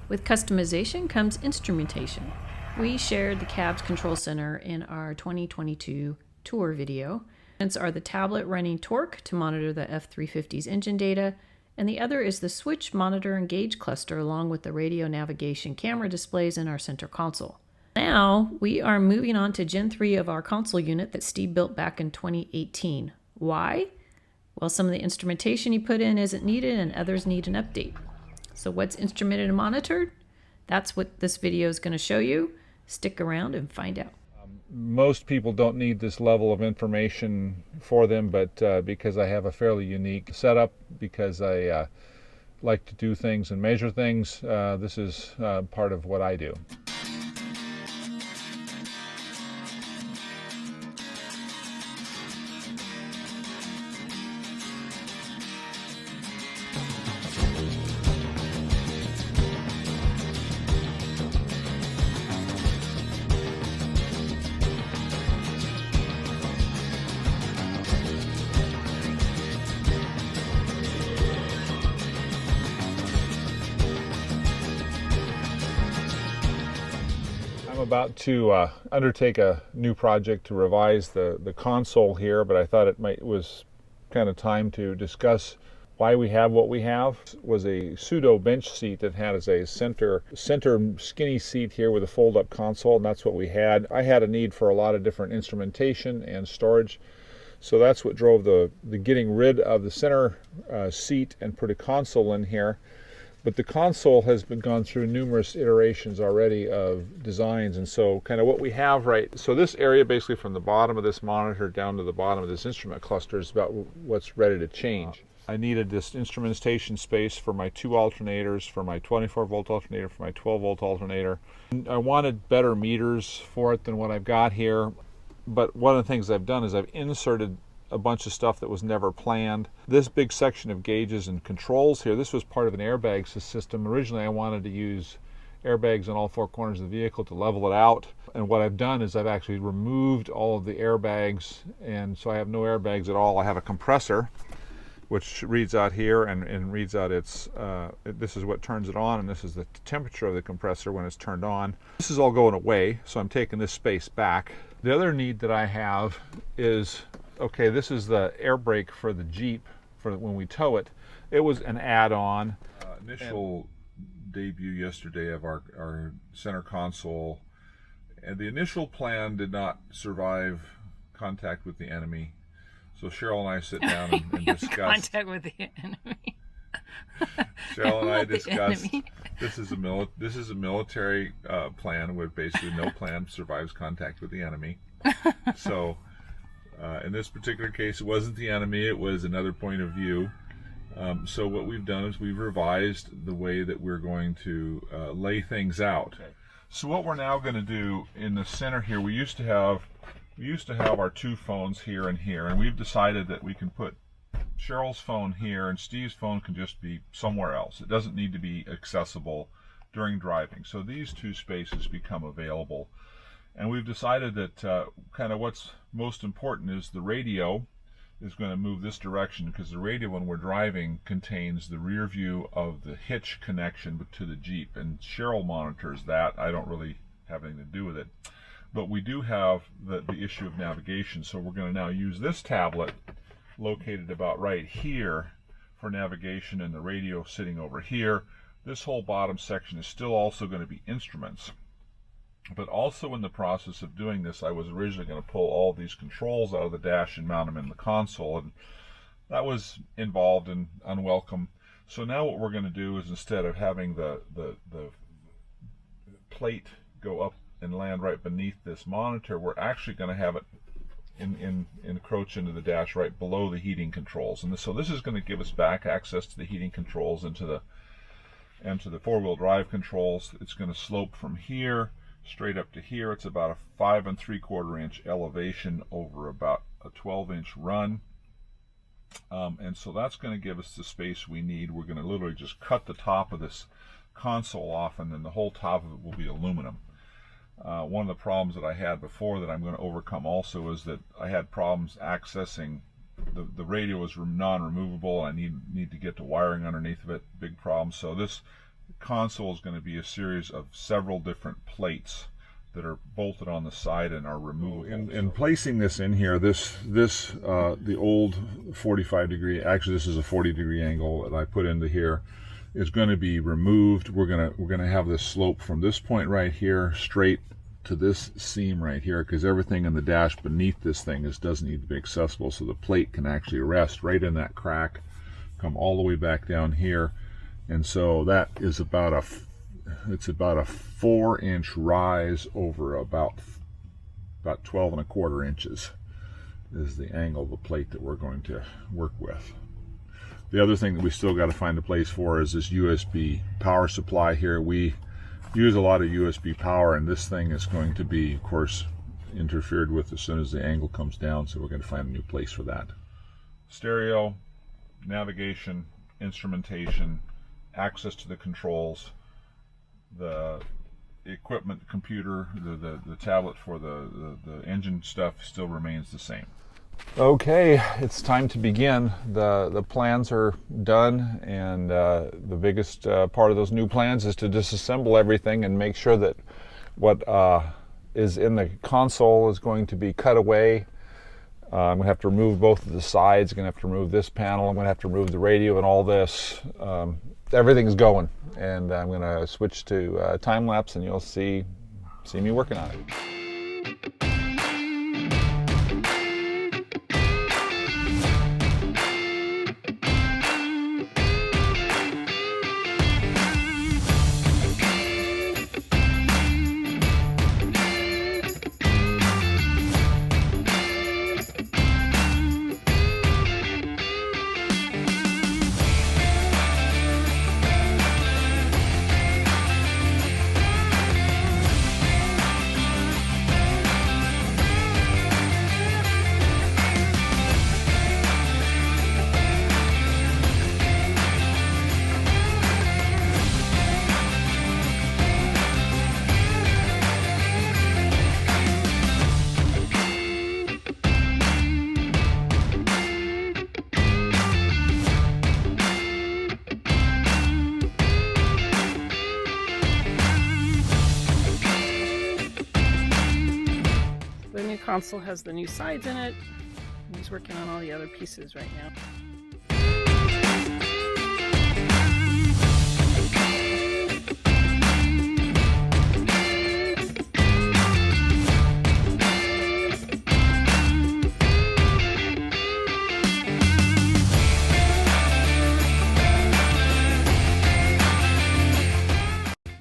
With customization comes instrumentation. We shared the cab's control center in our 2022 tour video. Are the tablet running torque to monitor the F-350's engine data, and the other is the switch, monitor, and gauge cluster along with the radio navigation camera displays in our center console. Now we are moving on to Gen 3 of our console unit that Steve built back in 2018. Why? Well, some of the instrumentation he put in isn't needed and others need an update. So what's instrumented and monitored? That's what this video is going to show you. Stick around and find out. Most people don't need this level of information for them, but because I have a fairly unique setup, because I like to do things and measure things, this is part of what I do. I'm about to undertake a new project to revise the console here, but I thought it was kind of time to discuss why we have what we have. It was a pseudo bench seat that had as a center skinny seat here with a fold-up console, and that's what we had. I had a need for a lot of different instrumentation and storage, so that's what drove the getting rid of the center seat and put a console in here. But the console has been gone through numerous iterations already of designs, and so kind of what we have so this area basically from the bottom of this monitor down to the bottom of this instrument cluster is about what's ready to change. I needed this instrumentation space for my 2 alternators, for my 24-volt alternator, for my 12-volt alternator. I wanted better meters for it than what I've got here, but one of the things I've done is I've inserted a bunch of stuff that was never planned. This big section of gauges and controls here, this was part of an airbag system. Originally I wanted to use airbags on all 4 corners of the vehicle to level it out, and what I've done is I've actually removed all of the airbags, and so I have no airbags at all. I have a compressor which reads out here and reads out this is what turns it on, and this is the temperature of the compressor when it's turned on. This is all going away, so I'm taking this space back. The other need that I have is, okay, this is the air brake for the Jeep for when we tow it. It was an add-on. Initial debut yesterday of our center console, and the initial plan did not survive contact with the enemy. So Cheryl and I sit down and discuss. Contact with the enemy. Cheryl and I discussed. This is a military plan where basically no plan survives contact with the enemy. So. In this particular case, it wasn't the enemy, it was another point of view. So what we've done is we've revised the way that we're going to lay things out. Okay. So what we're now going to do in the center here, we used to have our 2 phones here and here, and we've decided that we can put Cheryl's phone here and Steve's phone can just be somewhere else. It doesn't need to be accessible during driving. So these 2 spaces become available. And we've decided that kind of what's most important is the radio is going to move this direction, because the radio when we're driving contains the rear view of the hitch connection to the Jeep, and Cheryl monitors that. I don't really have anything to do with it. But we do have the issue of navigation, so we're going to now use this tablet located about right here for navigation, and the radio sitting over here. This whole bottom section is still also going to be instruments. But also in the process of doing this, I was originally going to pull all these controls out of the dash and mount them in the console, and that was involved and unwelcome. So now what we're going to do is, instead of having the plate go up and land right beneath this monitor, we're actually going to have it encroach into the dash right below the heating controls. And so this is going to give us back access to the heating controls and to the 4-wheel drive controls. It's going to slope from here straight up to here. It's about a 5 3/4 inch elevation over about a 12-inch run, and so that's going to give us the space we need. We're going to literally just cut the top of this console off, and then the whole top of it will be aluminum. One of the problems that I had before that I'm going to overcome also is that I had problems accessing the radio. Was non-removable, and I need to get to wiring underneath of it. Big problem. So this console is going to be a series of several different plates that are bolted on the side and are removable. In placing this in here, the old 45 degree, actually this is a 40 degree angle that I put into here, is going to be removed. We're gonna have this slope from this point right here straight to this seam right here, because everything in the dash beneath this thing doesn't need to be accessible, so the plate can actually rest right in that crack, come all the way back down here. And so that is about a 4-inch rise over about 12 1/4 inches is the angle of the plate that we're going to work with. The other thing that we still got to find a place for is this USB power supply here. We use a lot of USB power, and this thing is going to be, of course, interfered with as soon as the angle comes down, so we're going to find a new place for that. Stereo, navigation, instrumentation, access to the controls, the equipment, computer, the tablet for the engine stuff still remains the same. Okay, it's time to begin. The plans are done, and the biggest part of those new plans is to disassemble everything and make sure that what is in the console is going to be cut away. I'm going to have to remove both of the sides. I'm going to have to remove this panel. I'm going to have to remove the radio and all this. Everything's going, and I'm going to switch to time lapse, and you'll see me working on it. The new console has the new sides in it. He's working on all the other pieces right now.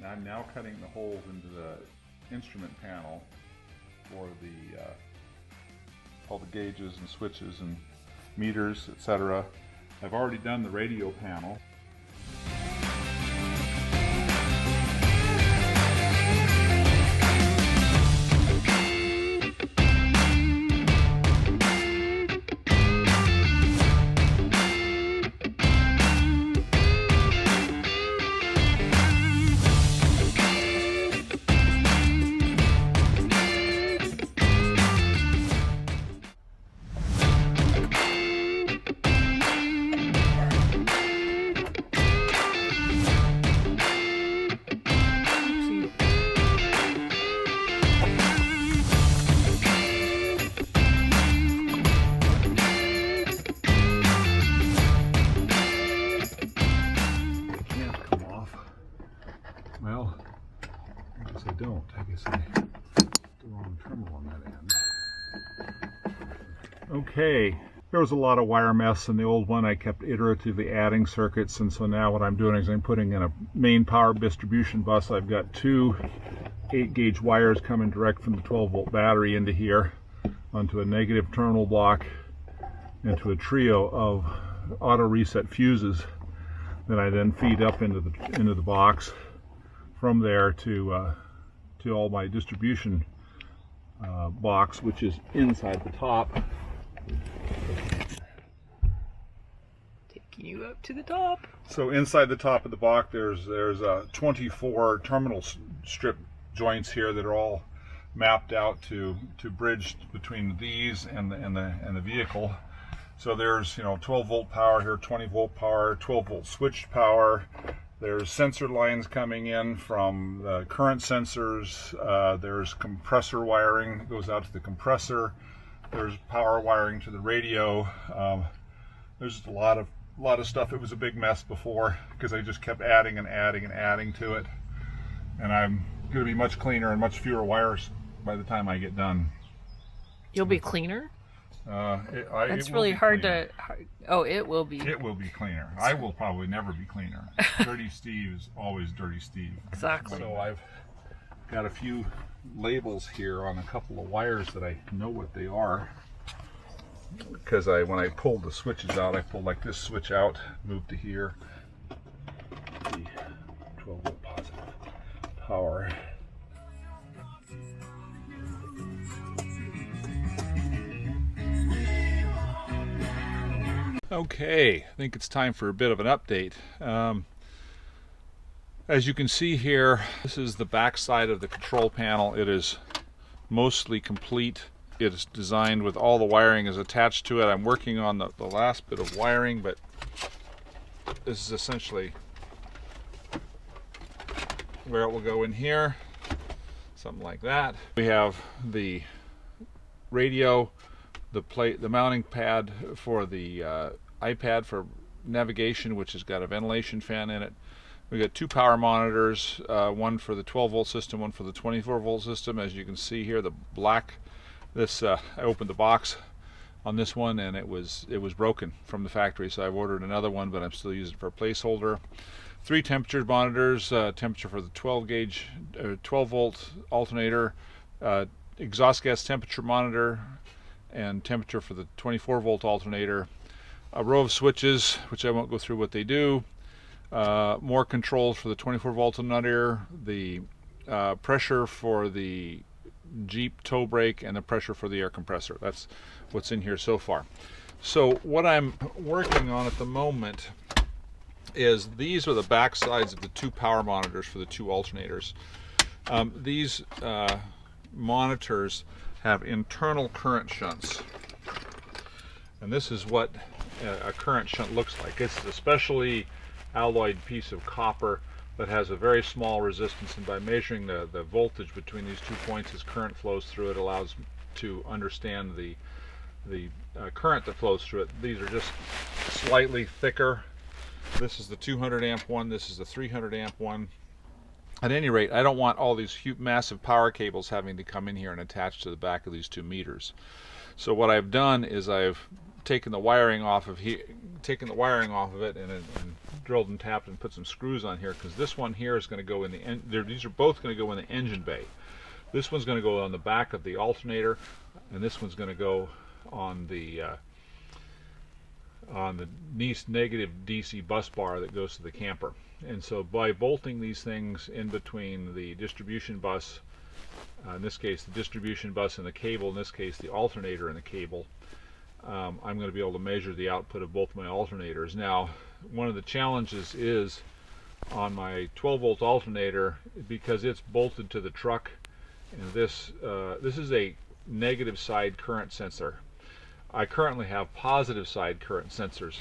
I'm now cutting the holes into the instrument panel for all the gauges and switches and meters, etc. I've already done the radio panel. Well, I guess I don't. I guess I put the wrong terminal on that end. Okay, there was a lot of wire mess in the old one. I kept iteratively adding circuits, and so now what I'm doing is I'm putting in a main power distribution bus. I've got two 8-gauge wires coming direct from the 12-volt battery into here onto a negative terminal block into a trio of auto reset fuses that I then feed up into the box. From there to all my distribution box, which is inside the top. Taking you up to the top. So inside the top of the box, there's 24 terminal strip joints here that are all mapped out to bridge between these and the vehicle. So there's 12-volt power here, 20-volt power, 12-volt switched power, There's sensor lines coming in from the current sensors. There's compressor wiring that goes out to the compressor. There's power wiring to the radio. There's a lot of stuff. It was a big mess before because I just kept adding and adding and adding to it. And I'm going to be much cleaner and much fewer wires by the time I get done. You'll be cleaner? That's really hard to... Oh, it will be. It will be cleaner. I will probably never be cleaner. Dirty Steve is always Dirty Steve. Exactly. So I've got a few labels here on a couple of wires that I know what they are. Because when I pulled the switches out, I pulled like this switch out, moved to here. The 12 volt positive power. Okay, I think it's time for a bit of an update. As you can see here, this is the back side of the control panel. It is mostly complete. It is designed with all the wiring is attached to it. I'm working on the last bit of wiring, but this is essentially where it will go in here, something like that. We have the radio, the mounting pad for the iPad for navigation, which has got a ventilation fan in it. We got two power monitors, one for the 12 volt system, one for the 24 volt system. As you can see here, the black, I opened the box on this one and it was broken from the factory, so I've ordered another one, but I'm still using it for a placeholder. Three temperature monitors, temperature for the 12 volt alternator, exhaust gas temperature monitor, and temperature for the 24 volt alternator. A row of switches, which I won't go through what they do. More controls for the 24 volt alternator, the pressure for the Jeep tow brake, and the pressure for the air compressor. That's what's in here so far. So what I'm working on at the moment is these are the back sides of the two power monitors for the two alternators. These monitors have internal current shunts, and this is what a current shunt looks like. It's a specially alloyed piece of copper that has a very small resistance, and by measuring the voltage between these 2 points as current flows through it allows to understand the current that flows through it. These are just slightly thicker. This is the 200 amp one, this is the 300 amp one. At any rate, I don't want all these huge, massive power cables having to come in here and attach to the back of these 2 meters. So what I've done is I've taken the wiring off of it and drilled and tapped and put some screws on here, because this one here is going to go in these are both going to go in the engine bay. This one's going to go on the back of the alternator, and this one's going to go on the negative DC bus bar that goes to the camper. And so by bolting these things in between the distribution bus, in this case the distribution bus and the cable, in this case the alternator and the cable, I'm going to be able to measure the output of both my alternators. Now, one of the challenges is on my 12 volt alternator, because it's bolted to the truck, and this is a negative side current sensor. I currently have positive side current sensors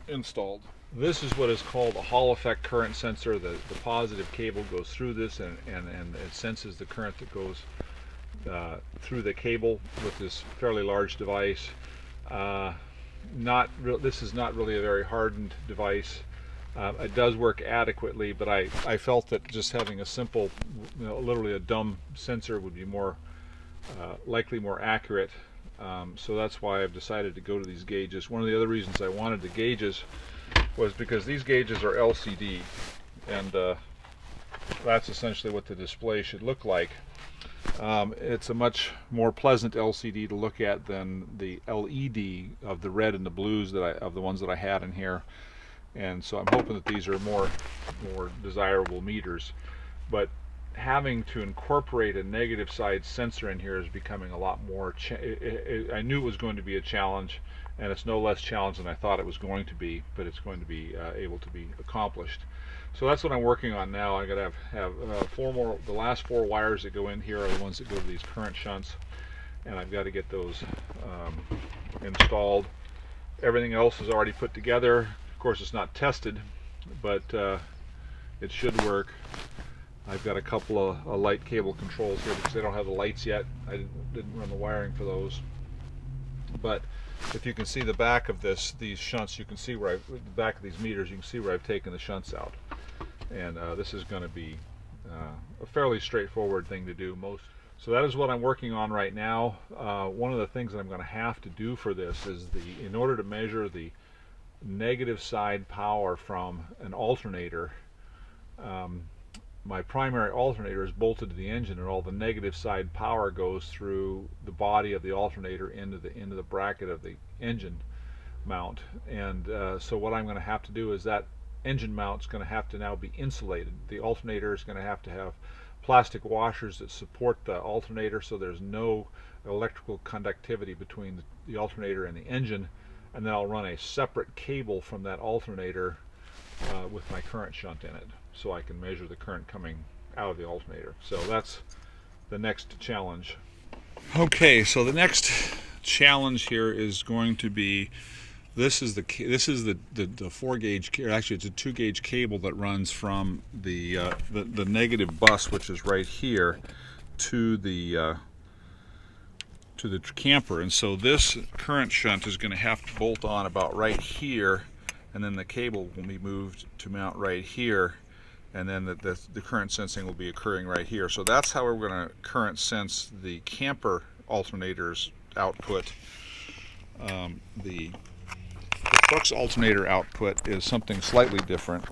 installed. This is what is called a Hall effect current sensor. The positive cable goes through this and it senses the current that goes through the cable with this fairly large device. This is not really a very hardened device. It does work adequately, but I felt that just having a simple, literally a dumb sensor would be likely more accurate. So that's why I've decided to go to these gauges. One of the other reasons I wanted the gauges was because these gauges are LCD, and that's essentially what the display should look like. It's a much more pleasant LCD to look at than the LED of the red and the blues of the ones that I had in here, and so I'm hoping that these are more desirable meters. But having to incorporate a negative side sensor in here is becoming a lot more. I knew it was going to be a challenge, and it's no less challenge than I thought it was going to be, but it's going to be able to be accomplished. So that's what I'm working on now. I got to have 4 more. The last 4 wires that go in here are the ones that go to these current shunts, and I've got to get those installed. Everything else is already put together. Of course, it's not tested, but it should work. I've got a couple of light cable controls here because they don't have the lights yet. I didn't run the wiring for those. But if you can see the back of these shunts, you can see where the back of these meters, you can see where I've taken the shunts out. And this is going to be a fairly straightforward thing to do. So that is what I'm working on right now. One of the things that I'm going to have to do for this is in order to measure the negative side power from an alternator, my primary alternator is bolted to the engine, and all the negative side power goes through the body of the alternator into the bracket of the engine mount. And so what I'm going to have to do is that engine mount is going to have to now be insulated. The alternator is going to have plastic washers that support the alternator, so there's no electrical conductivity between the alternator and the engine. And then I'll run a separate cable from that alternator with my current shunt in it, so I can measure the current coming out of the alternator. So that's the next challenge. Okay, so the next challenge here is going to be, this is the 4-gauge, actually it's a 2-gauge cable that runs from the negative bus, which is right here, to the camper. And so this current shunt is going to have to bolt on about right here, and then the cable will be moved to mount right here, and then the current sensing will be occurring right here. So that's how we're going to current sense the camper alternator's output. The truck's alternator output is something slightly different.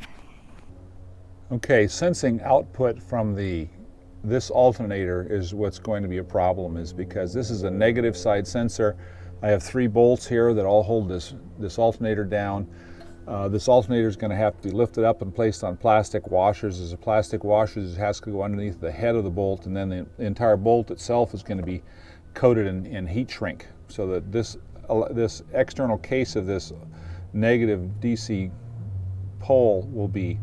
Okay, sensing output from this alternator is what's going to be a problem, is because this is a negative side sensor. I have 3 bolts here that all hold this alternator down. This alternator is going to have to be lifted up and placed on plastic washers. As a plastic washers, it has to go underneath the head of the bolt, and then the entire bolt itself is going to be coated in heat shrink, so that this external case of this negative DC pole will be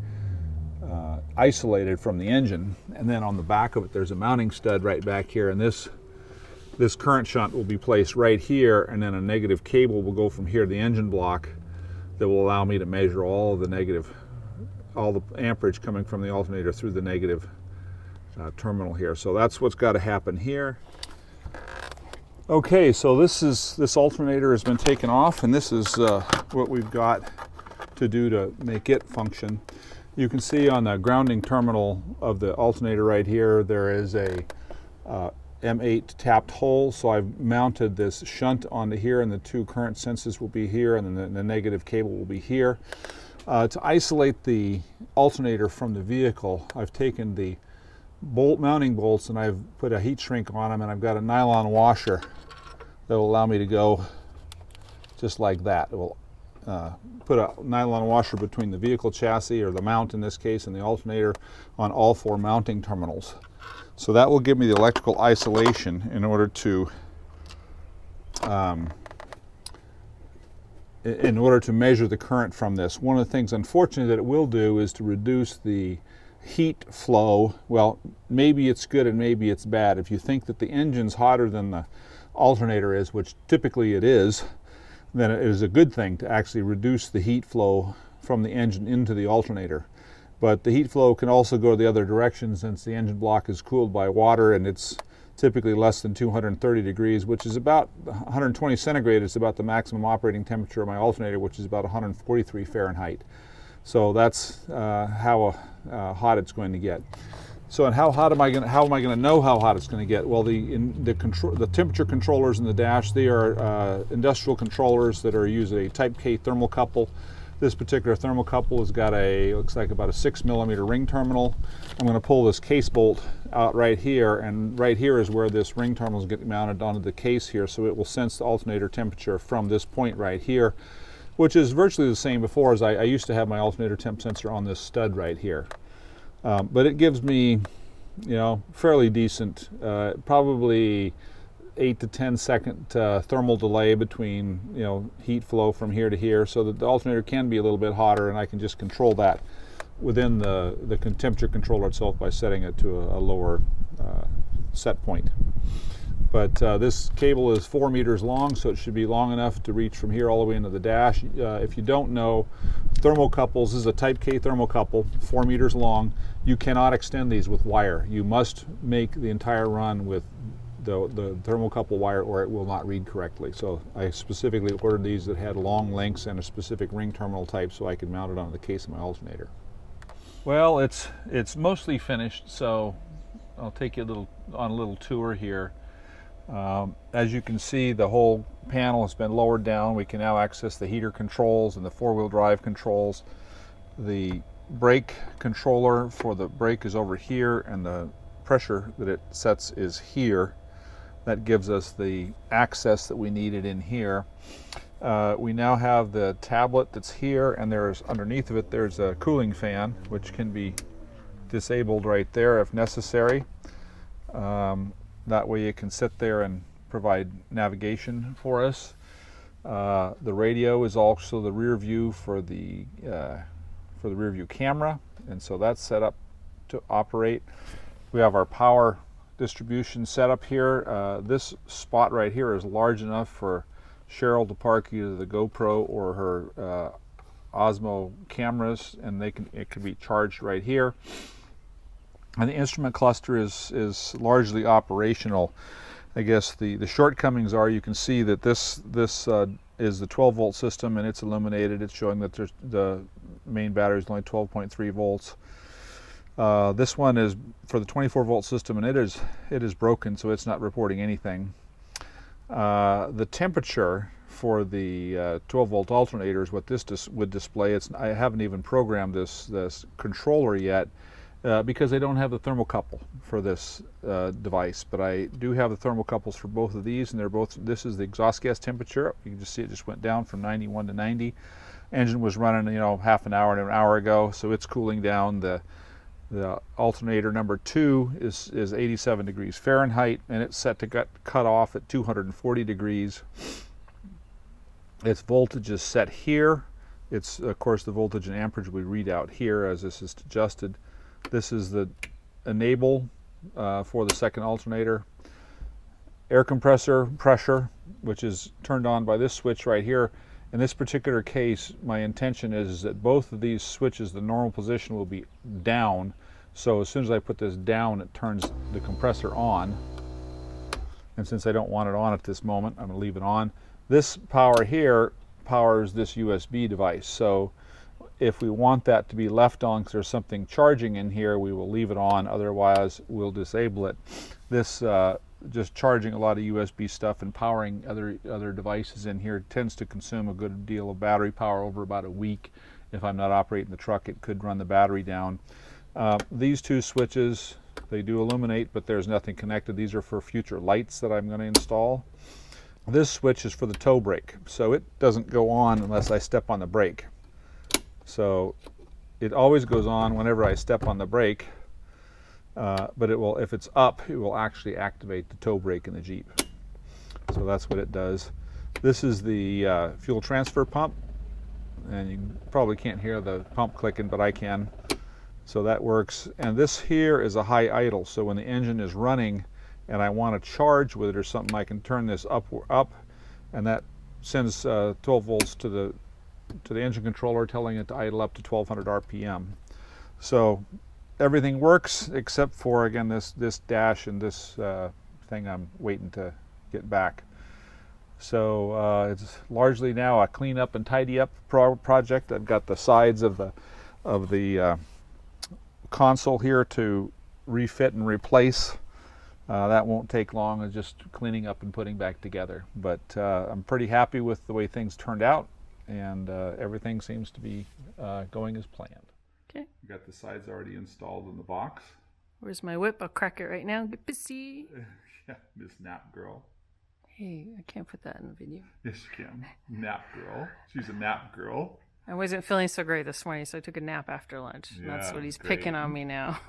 isolated from the engine. And then on the back of it there's a mounting stud right back here, and this current shunt will be placed right here, and then a negative cable will go from here to the engine block that will allow me to measure all the amperage coming from the alternator through the negative terminal here. So that's what's got to happen here. Okay, so this alternator has been taken off, and this is what we've got to do to make it function. You can see on the grounding terminal of the alternator right here, there is a M8 tapped hole. So I've mounted this shunt onto here, and the 2 current senses will be here, and then the negative cable will be here. To isolate the alternator from the vehicle, I've taken the mounting bolts and I've put a heat shrink on them, and I've got a nylon washer that will allow me to go just like that. It will put a nylon washer between the vehicle chassis, or the mount in this case, and the alternator on all 4 mounting terminals. So that will give me the electrical isolation in order to measure the current from this. One of the things, unfortunately, that it will do is to reduce the heat flow. Well, maybe it's good and maybe it's bad. If you think that the engine's hotter than the alternator is, which typically it is, then it is a good thing to actually reduce the heat flow from the engine into the alternator. But the heat flow can also go the other direction, since the engine block is cooled by water, and it's typically less than 230 degrees, which is about 120 centigrade is about the maximum operating temperature of my alternator, which is about 143 Fahrenheit. So that's how hot it's going to get. So, and how am I going to know how hot it's going to get? Well, the temperature controllers in the dash, they are industrial controllers that use a Type K thermocouple. This particular thermocouple has got looks like about a 6mm ring terminal. I'm going to pull this case bolt out right here, and right here is where this ring terminal is getting mounted onto the case here, so it will sense the alternator temperature from this point right here, which is virtually the same before, as I used to have my alternator temp sensor on this stud right here. But it gives me, fairly decent, probably 8 to 10 second thermal delay between, heat flow from here to here, so that the alternator can be a little bit hotter, and I can just control that within the temperature controller itself by setting it to a lower set point. But this cable is 4 meters long, so it should be long enough to reach from here all the way into the dash. If you don't know, thermocouples, this is a Type K thermocouple, 4 meters long. You cannot extend these with wire. You must make the entire run with the thermocouple wire, or it will not read correctly. So I specifically ordered these that had long lengths and a specific ring terminal type so I could mount it on the case of my alternator. Well, it's mostly finished, so I'll take you on a little tour here. As you can see, the whole panel has been lowered down. We can now access the heater controls and the four-wheel drive controls. The brake controller for the brake is over here, and the pressure that it sets is here. That gives us the access that we needed in here. We now have the tablet that's here, and there's underneath of it there's a cooling fan which can be disabled right there if necessary. That way you can sit there and provide navigation for us. The radio is also the rear view for the rear view camera, and so that's set up to operate. We have our power distribution set up here. This spot right here is large enough for Cheryl to park either the GoPro or her Osmo cameras, and it can be charged right here. And the instrument cluster is largely operational. I guess the shortcomings are, you can see that this is the 12-volt system, and it's illuminated. It's showing that the main battery is only 12.3 volts. This one is for the 24-volt system, and it is broken, so it's not reporting anything. The temperature for the 12-volt alternator is what this would display. I haven't even programmed this controller yet, because they don't have the thermocouple for this device, but I do have the thermocouples for both of these, and this is the exhaust gas temperature. You can just see it just went down from 91 to 90. Engine was running, half an hour and an hour ago, so it's cooling down. The alternator number 2 is 87 degrees Fahrenheit, and it's set to cut off at 240 degrees. Its voltage is set here. It's, of course, the voltage and amperage we read out here as this is adjusted. This is the enable for the second alternator. Air compressor pressure, which is turned on by this switch right here. In this particular case, my intention is that both of these switches, the normal position will be down. So as soon as I put this down, it turns the compressor on. And since I don't want it on at this moment, I'm going to leave it on. This power here powers this USB device. So if we want that to be left on because there's something charging in here, we will leave it on. Otherwise, we'll disable it. This just charging a lot of USB stuff and powering other devices in here tends to consume a good deal of battery power over about a week. If I'm not operating the truck, it could run the battery down. These two switches, they do illuminate, but there's nothing connected. These are for future lights that I'm going to install. This switch is for the toe brake, so it doesn't go on unless I step on the brake. So it always goes on whenever I step on the brake, but it will, if it's up, it will actually activate the toe brake in the Jeep. So that's what it does. This is the fuel transfer pump, and you probably can't hear the pump clicking, but I can. So that works. And this here is a high idle, so when the engine is running and I want to charge with it or something, I can turn this up, and that sends 12 volts to the engine controller, telling it to idle up to 1200 RPM. So everything works except for, again, this dash and this thing I'm waiting to get back. So it's largely now a clean up and tidy up project. I've got the sides of the console here to refit and replace. That won't take long. It's just cleaning up and putting back together. But I'm pretty happy with the way things turned out, and everything seems to be going as planned. Okay. You got the sides already installed in the box. Where's my whip? I'll crack it right now. Get busy. Yeah, Miss Nap Girl. Hey, I can't put that in the video. Yes, you can. Nap Girl. She's a nap girl. I wasn't feeling so great this morning, so I took a nap after lunch. Yeah, That's what he's great. picking on me now.